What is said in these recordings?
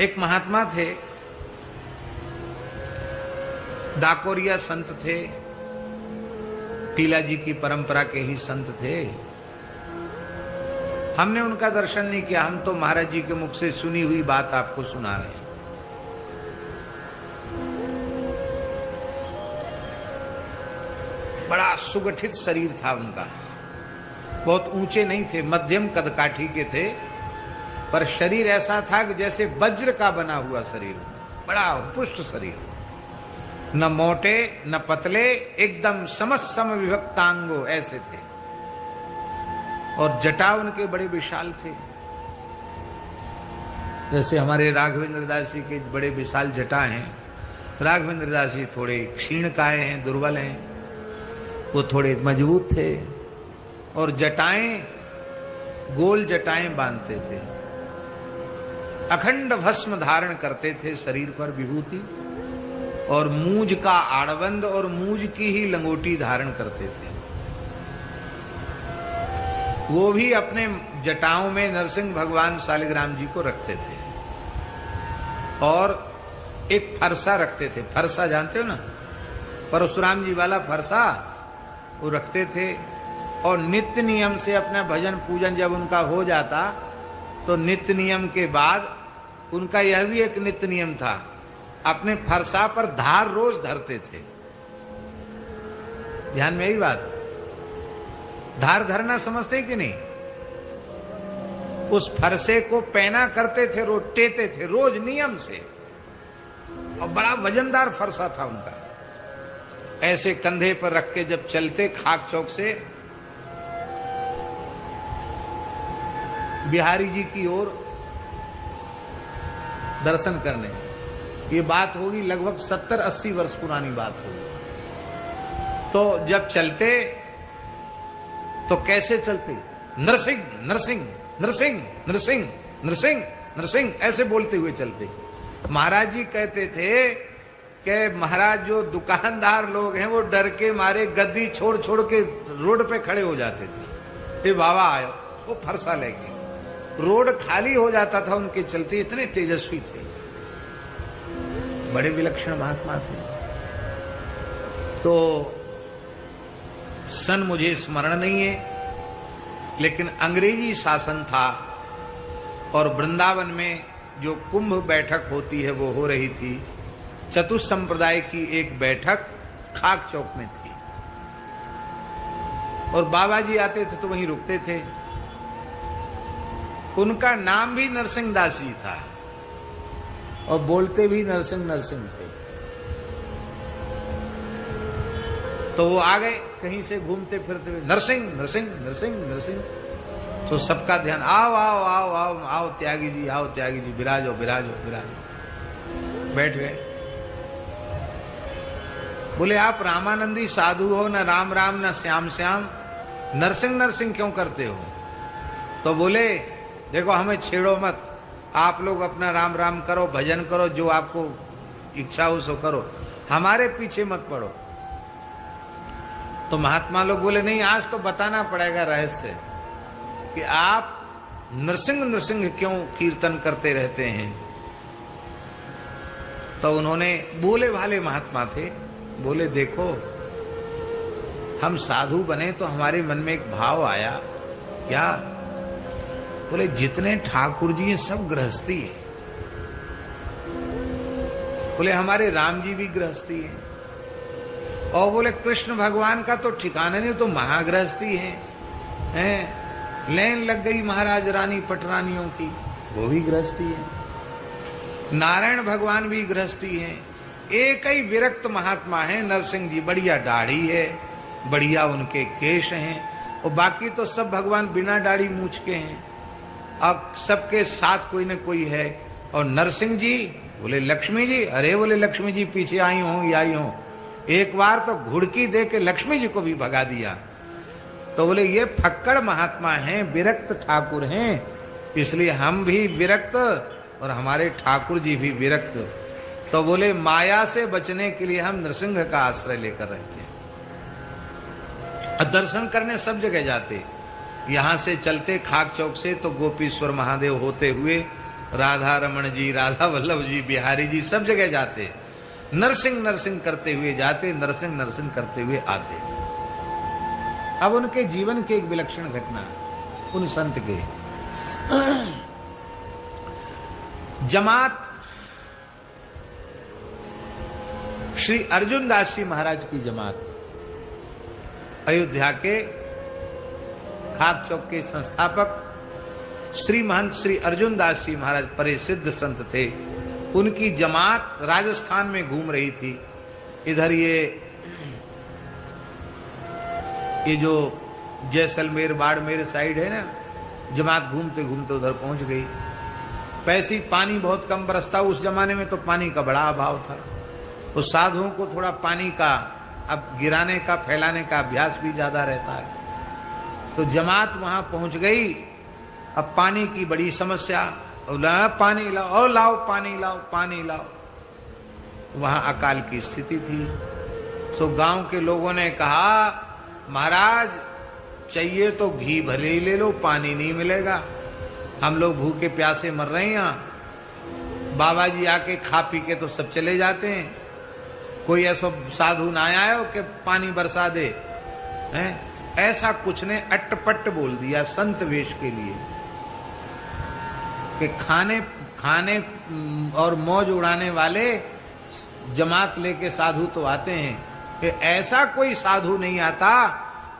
एक महात्मा थे, डाकोरिया संत थे, टीला जी की परंपरा के ही संत थे। हमने उनका दर्शन नहीं किया, हम तो महाराज जी के मुख से सुनी हुई बात आपको सुना रहे हैं। बड़ा सुगठित शरीर था उनका, बहुत ऊंचे नहीं थे, मध्यम कदकाठी के थे, पर शरीर ऐसा था कि जैसे वज्र का बना हुआ शरीर, बड़ा पुष्ट शरीर, न मोटे न पतले, एकदम सम विभक्तांगो ऐसे थे। और जटा उनके बड़े विशाल थे, जैसे हमारे राघवेंद्र दास जी के बड़े विशाल जटा हैं। राघवेंद्र दास जी थोड़े क्षीण काये हैं, दुर्बल हैं, वो थोड़े मजबूत थे। और जटाएं, गोल जटाएं बांधते थे, अखंड भस्म धारण करते थे शरीर पर विभूति, और मूंज का आड़बंद और मूंज की ही लंगोटी धारण करते थे। वो भी अपने जटाओं में नरसिंह भगवान शालिग्राम जी को रखते थे, और एक फरसा रखते थे। फरसा जानते हो ना, परशुराम जी वाला फरसा वो रखते थे। और नित्य नियम से अपना भजन पूजन जब उनका हो जाता तो नित्य नियम के बाद उनका यह भी एक नित्य नियम था, अपने फरसा पर धार रोज धरते थे। ध्यान में यही बात, धार धरना समझते कि नहीं? उस फरसे को पैना करते थे, रोटेते थे रोज नियम से, और बड़ा वजनदार फरसा था उनका। ऐसे कंधे पर रख के जब चलते खाक चौक से बिहारी जी की ओर दर्शन करने, ये बात होगी लगभग 70-80 वर्ष पुरानी बात होगी। तो जब चलते तो कैसे चलते? नरसिंह नरसिंह नरसिंह नरसिंह नरसिंह नरसिंह ऐसे बोलते हुए चलते। महाराज जी कहते थे कि महाराज जो दुकानदार लोग हैं वो डर के मारे गद्दी छोड़ छोड़ के रोड पे खड़े हो जाते थे। फिर बाबा आयो, वो फरसा लेके रोड खाली हो जाता था उनके चलते, इतने तेजस्वी थे, बड़े विलक्षण महात्मा थे। तो सन मुझे स्मरण नहीं है, लेकिन अंग्रेजी शासन था और वृंदावन में जो कुंभ बैठक होती है वो हो रही थी। चतुसंप्रदाय की एक बैठक खाक चौक में थी, और बाबा जी आते थे तो वहीं रुकते थे। उनका नाम भी नरसिंह दास जी था, और बोलते भी नरसिंह नरसिंह थे। तो वो आ गए कहीं से घूमते फिरते हुए, नरसिंह नरसिंह नरसिंह नरसिंह। तो सबका ध्यान, आओ आओ आओ आओ आओ त्यागी जी, आओ त्यागी जी, विराजो विराजो विराजो। बैठ गए। बोले आप रामानंदी साधु हो, न राम राम न श्याम श्याम, नरसिंह नरसिंह क्यों करते हो? तो बोले देखो हमें छेड़ो मत, आप लोग अपना राम राम करो, भजन करो, जो आपको इच्छा हो सो करो, हमारे पीछे मत पड़ो। तो महात्मा लोग बोले नहीं, आज तो बताना पड़ेगा रहस्य कि आप नरसिंह नरसिंह क्यों कीर्तन करते रहते हैं। तो उन्होंने, बोले भाले महात्मा थे, बोले देखो हम साधु बने तो हमारे मन में एक भाव आया, क्या? बोले जितने ठाकुर जी हैं सब गृहस्थी है। बोले हमारे राम जी भी गृहस्थी है, और बोले कृष्ण भगवान का तो ठिकाना नहीं, तो महागृहस्थी है। लेन लग गई महाराज रानी पटरानियों की, वो भी गृहस्थी है। नारायण भगवान भी गृहस्थी है। एक ही विरक्त महात्मा है नरसिंह जी, बढ़िया दाढ़ी है, बढ़िया उनके केश हैं, और बाकी तो सब भगवान बिना दाढ़ी मूछ के हैं। अब सबके साथ कोई न कोई है। और नरसिंह जी, बोले लक्ष्मी जी, अरे बोले लक्ष्मी जी पीछे आई हो या आई हो। एक बार तो घुड़की दे के लक्ष्मी जी को भी भगा दिया। तो बोले ये फक्कड़ महात्मा हैं, विरक्त ठाकुर हैं, इसलिए हम भी विरक्त और हमारे ठाकुर जी भी विरक्त। तो बोले माया से बचने के लिए हम नरसिंह का आश्रय लेकर रहते हैं। दर्शन करने सब जगह जाते, यहां से चलते खाक चौक से तो गोपीश्वर महादेव होते हुए राधा रमन जी, राधा वल्लभ जी, बिहारी जी सब जगह जाते, नरसिंह नरसिंह करते हुए जाते, नरसिंह नरसिंह करते हुए आते। अब उनके जीवन की एक विलक्षण घटना उन संत के, जमात श्री अर्जुन दास जी महाराज की जमात, अयोध्या के खाक चौक के संस्थापक श्री महंत श्री अर्जुन दास जी महाराज परिसिद्ध संत थे। उनकी जमात राजस्थान में घूम रही थी। इधर ये जो जैसलमेर बाड़मेर साइड है ना, जमात घूमते घूमते उधर पहुंच गई। पैसी पानी बहुत कम बरसता, उस जमाने में तो पानी का बड़ा अभाव था, तो साधुओं को थोड़ा पानी का अब गिराने का फैलाने का अभ्यास भी ज्यादा रहता है। तो जमात वहां पहुंच गई। अब पानी की बड़ी समस्या, पानी लाओ, लाओ पानी लाओ, पानी लाओ। वहां अकाल की स्थिति थी। सो गांव के लोगों ने कहा, महाराज चाहिए तो घी भले ही ले लो, पानी नहीं मिलेगा, हम लोग भूखे प्यासे मर रहे हैं यहाँ। बाबा जी आके खा पी के तो सब चले जाते हैं, कोई ऐसा साधु ना आया हो कि पानी बरसा दे, हैं? ऐसा कुछ ने अट्टपट्ट बोल दिया संत वेश के लिए कि खाने और मौज उड़ाने वाले जमात लेके साधु तो आते हैं, कि ऐसा कोई साधु नहीं आता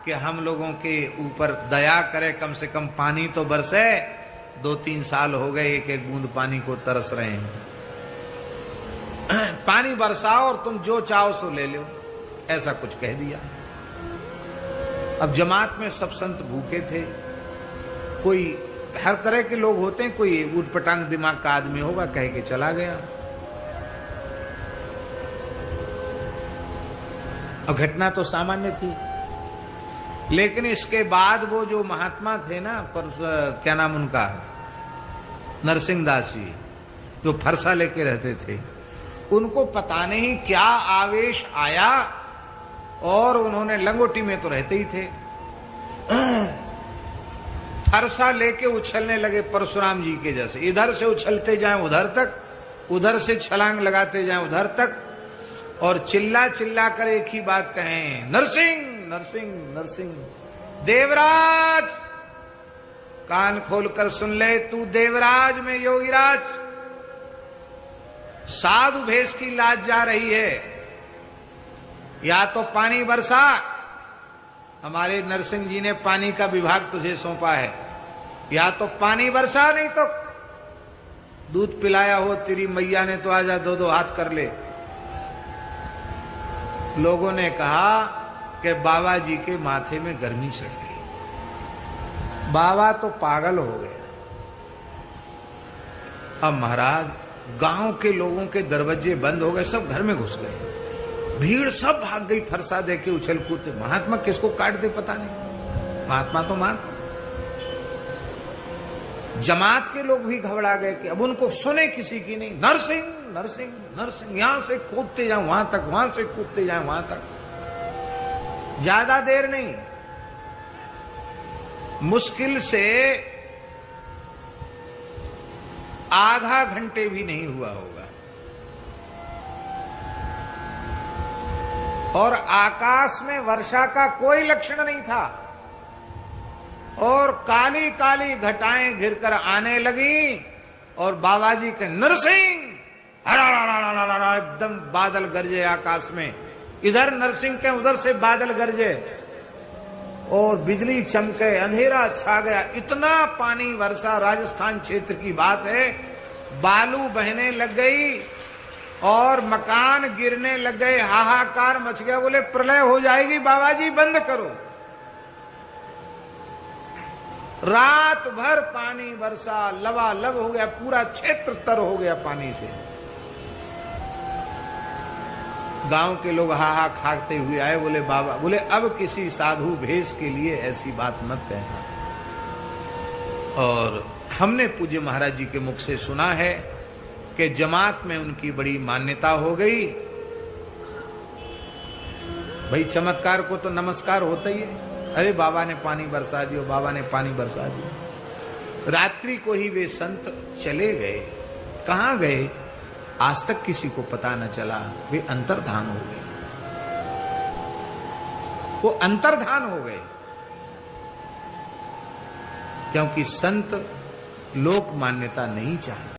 कि हम लोगों के ऊपर दया करे, कम से कम पानी तो बरसे। 2-3 साल हो गए एक एक बूंद पानी को तरस रहे हैं। पानी बरसाओ और तुम जो चाहो सो ले लो, ऐसा कुछ कह दिया। अब जमात में सब संत भूखे थे। कोई हर तरह के लोग होते हैं, कोई उठपटांग दिमाग का आदमी होगा, कह के चला गया। अब घटना तो सामान्य थी, लेकिन इसके बाद वो जो महात्मा थे ना, पर क्या नाम उनका, नरसिंह दास जी, जो फरसा लेके रहते थे, उनको पता नहीं क्या आवेश आया और उन्होंने लंगोटी में तो रहते ही थे, फरसा लेके उछलने लगे परशुराम जी के जैसे। इधर से उछलते जाएं उधर तक, उधर से छलांग लगाते जाएं उधर तक, और चिल्ला चिल्ला कर एक ही बात कहें, नरसिंह नरसिंह नरसिंह। देवराज कान खोलकर सुन ले, तू देवराज में योगीराज, साधु भेष की लाज जा रही है। या तो पानी बरसा, हमारे नरसिंह जी ने पानी का विभाग तुझे सौंपा है, या तो पानी बरसा, नहीं तो दूध पिलाया हो तेरी मैया ने तो आजा 2-2 हाथ कर ले। लोगों ने कहा कि बाबा जी के माथे में गर्मी चढ़ गई, बाबा तो पागल हो गया। अब महाराज गांव के लोगों के दरवाजे बंद हो गए, सब घर में घुस गए, भीड़ सब भाग गई, फरसा दे के उछल कूदते। महात्मा किसको काट दे पता नहीं, महात्मा तो महात्मा। जमात के लोग भी घबरा गए कि अब उनको सुने किसी की नहीं, नरसिंह नरसिंह नरसिंह, यहां से कूदते जाओ वहां तक, वहां से कूदते जाओ वहां तक। ज्यादा देर नहीं, मुश्किल से आधा घंटे भी नहीं हुआ होगा, और आकाश में वर्षा का कोई लक्षण नहीं था, और काली काली घटाएं घिरकर आने लगी, और बाबा जी के नरसिंह, एकदम बादल गरजे आकाश में, इधर नरसिंह के उधर से बादल गरजे, और बिजली चमके, अंधेरा छा गया। इतना पानी वर्षा, राजस्थान क्षेत्र की बात है, बालू बहने लग गई और मकान गिरने लग गए, हाहाकार मच गया। बोले प्रलय हो जाएगी बाबा जी, बंद करो। रात भर पानी वर्षा लबालब हो गया, पूरा क्षेत्र तर हो गया पानी से। गांव के लोग हाहा खाते हुए आए, बोले बाबा, बोले अब किसी साधु भेष के लिए ऐसी बात मत कहना। और हमने पूज्य महाराज जी के मुख से सुना है कि जमात में उनकी बड़ी मान्यता हो गई। भाई चमत्कार को तो नमस्कार होता ही है, अरे बाबा ने पानी बरसा दिया, बाबा ने पानी बरसा दिया। रात्रि को ही वे संत चले गए। कहां गए आज तक किसी को पता न चला। वे अंतर्धान हो गए, वो अंतर्धान हो गए, क्योंकि संत लोक मान्यता नहीं चाहते।